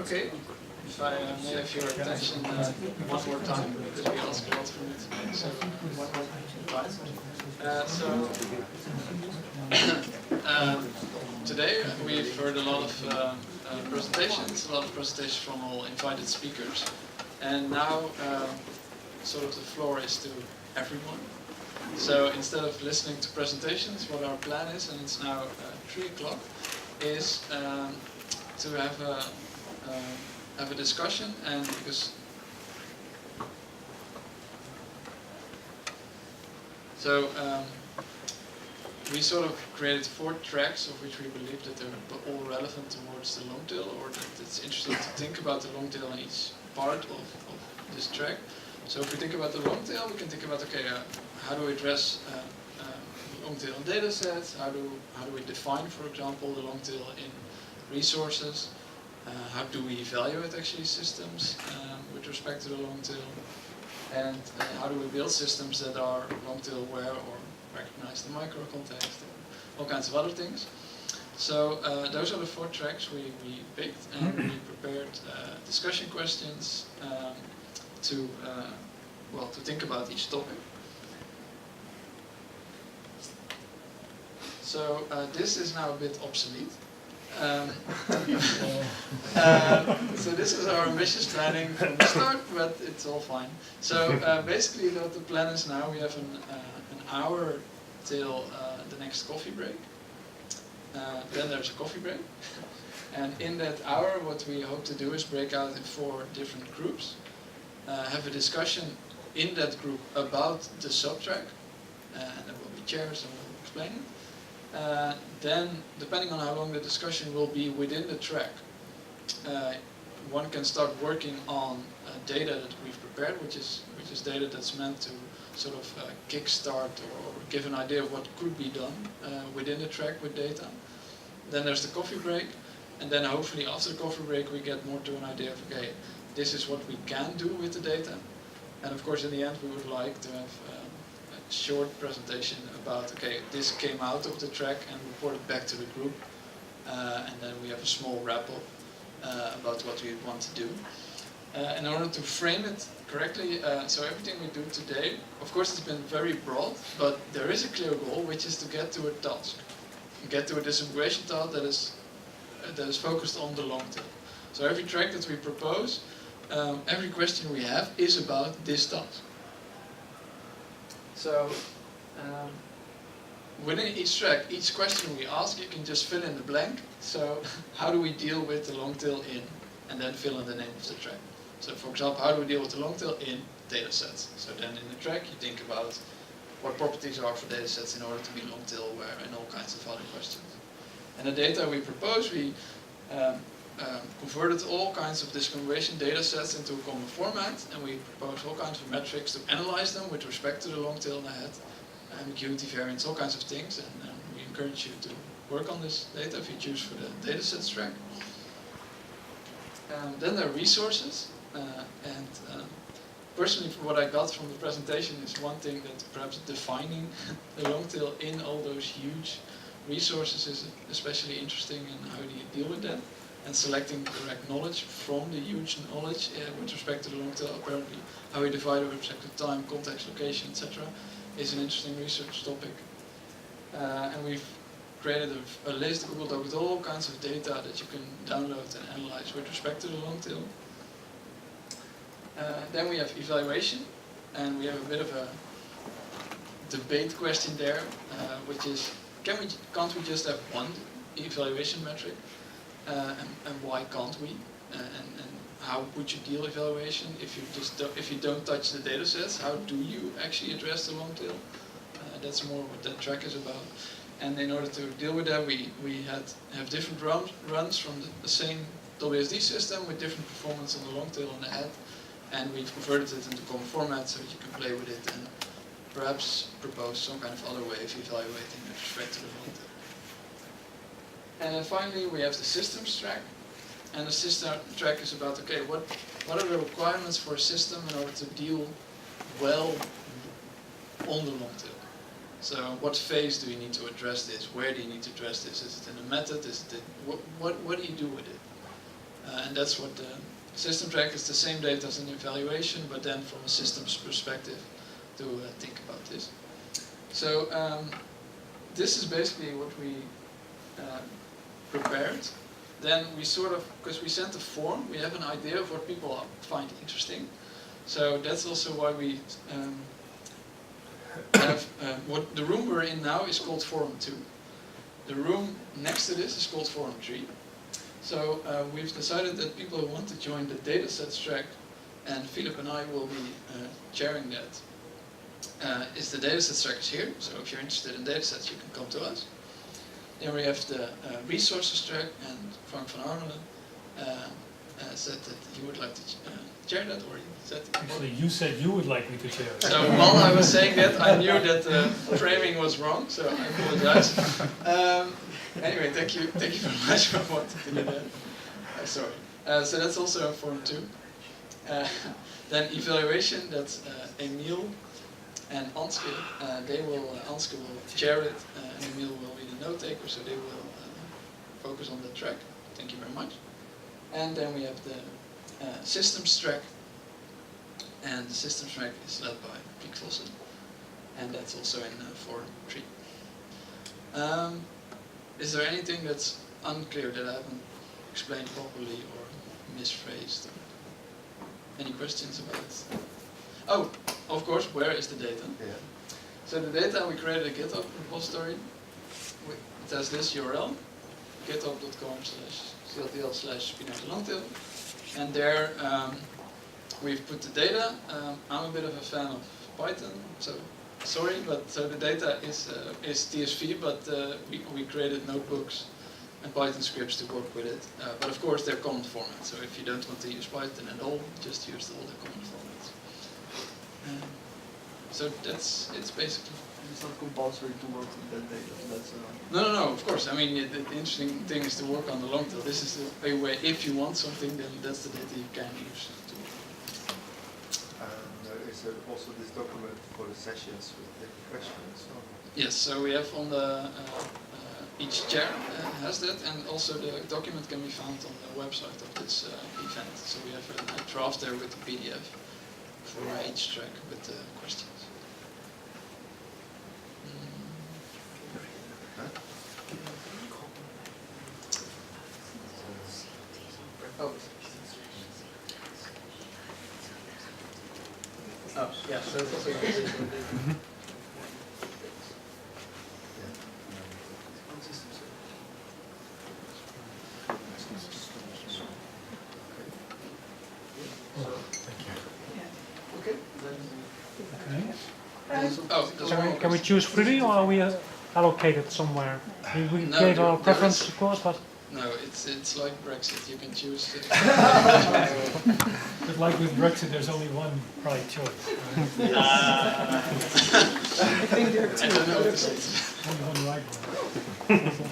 Okay, if I may have your attention one more time, because we asked a lot from it. So, one more time. Today we've heard a lot of presentations from all invited speakers, and now sort of the floor is to everyone. So instead of listening to presentations, what our plan is, and it's now 3 o'clock, is to have a discussion, and because we sort of created 4 tracks, of which we believe that they're all relevant towards the long tail, or that it's interesting to think about the long tail in each part of this track. So if we think about the long tail, we can think about, okay, how do we address long tail in data sets? How do we define, for example, the long tail in resources? How do we evaluate actually systems with respect to the long tail? And how do we build systems that are long tail aware or recognize the micro context, or all kinds of other things? So those are the 4 tracks we picked, and we prepared discussion questions to think about each topic. So this is now a bit obsolete. So this is our ambitious planning from the start, but it's all fine. So basically what the plan is now, we have an hour till the next coffee break. Then there's a coffee break. And in that hour what we hope to do is break out in 4 different groups. Have a discussion in that group about the subtrack. And there will be chairs and we'll explain it. Then, depending on how long the discussion will be within the track, one can start working on data that we've prepared, which is data that's meant to sort of kickstart or give an idea of what could be done within the track with data. Then there's the coffee break, and then hopefully after the coffee break we get more to an idea of, okay, this is what we can do with the data. And of course in the end we would like to have short presentation about, okay, this came out of the track and reported back to the group, and then we have a small wrap-up about what we want to do. In order to frame it correctly, so everything we do today, of course it's been very broad, but there is a clear goal, which is to get to a task. Get to a disintegration task that is focused on the long tail. So every track that we propose, every question we have is about this task. So, within each track, each question we ask, you can just fill in the blank. So, how do we deal with the long tail in, and then fill in the name of the track. So, for example, how do we deal with the long tail in data sets? So then in the track, you think about what properties are for data sets in order to be long tail aware, and all kinds of other questions. And the data we propose, we converted all kinds of discrimination data sets into a common format, and we propose all kinds of metrics to analyze them with respect to the long tail ahead, ambiguity, variance, all kinds of things, and we encourage you to work on this data if you choose for the datasets track. Then there are resources, and personally what I got from the presentation is one thing that perhaps defining the long tail in all those huge resources is especially interesting, and how do you deal with that? And selecting correct knowledge from the huge knowledge with respect to the long tail, apparently how we divide it with respect to time, context, location, etc. is an interesting research topic. And we've created a list, a Google Doc, with all kinds of data that you can download and analyze with respect to the long tail. Then we have evaluation, and we have a bit of a debate question there, which is, can't we just have one evaluation metric? And why can't we? And how would you deal evaluation if you don't touch the data sets? How do you actually address the long tail? That's more what that track is about. And in order to deal with that, we have different runs from the same WSD system with different performance on the long tail and the head, and we've converted it into common format so that you can play with it and perhaps propose some kind of other way of evaluating with respect to the long tail. And then finally we have the systems track, and the system track is about, okay, what are the requirements for a system in order to deal well on the long tail? So what phase do you need to address this? Where do you need to address this? Is it in a method? Is it in, what do you do with it? and that's what the system track is. The same data as an evaluation, but then from a systems perspective to think about this. So this is basically what we prepared. Then we sort of, because we sent a form, we have an idea of what people find interesting. So that's also why we have, what the room we're in now is called Forum 2. The room next to this is called Forum 3. So we've decided that people who want to join the datasets track, and Philip and I will be chairing that, is the datasets track is here. So if you're interested in datasets, you can come to us. Then we have the resources track, and Frank van Armelen said that he would like to chair that, or he said... Actually, you said you would like me to chair it. So while I was saying that, I knew that the framing was wrong, so I apologize. Anyway, thank you very much for wanting to do that. Sorry. So that's also Forum 2. Then evaluation, that's Emil and Anske. Anske will chair it, and Emil will be the note taker, so they will focus on the track. Thank you very much. And then we have the systems track, and the systems track is led by Piek Vossen, and that's also in Forum 3. Is there anything that's unclear that I haven't explained properly or misphrased? Any questions about it? Oh, of course, where is the data? Yeah. So the data, we created a GitHub repository. It has this URL, github.com/cltl/Spinoza Longtail. And there we've put the data. I'm a bit of a fan of Python, so sorry, but so the data is TSV, but we created notebooks and Python scripts to work with it. But of course they're common format, so if you don't want to use Python at all, just use all the common formats. So it's basically... It's not compulsory to work with that data. That's No, of course. I mean, the interesting thing is to work on the long tail. This is a way, if you want something, then that's the data you can use. There is also this document for the sessions with the questions. So. Yes, so we have on the, each chair has that, and also the document can be found on the website of this event. So we have a draft there with the PDF for each track with the questions. Oh. Oh, yeah, so it's also Can we choose freely, or are we allocated somewhere? We No, gave our there preference, is- of course, but No, it's like Brexit. You can choose. but like with Brexit, there's only one right choice. Right? I think there are two. I don't know what to say. Only one right one.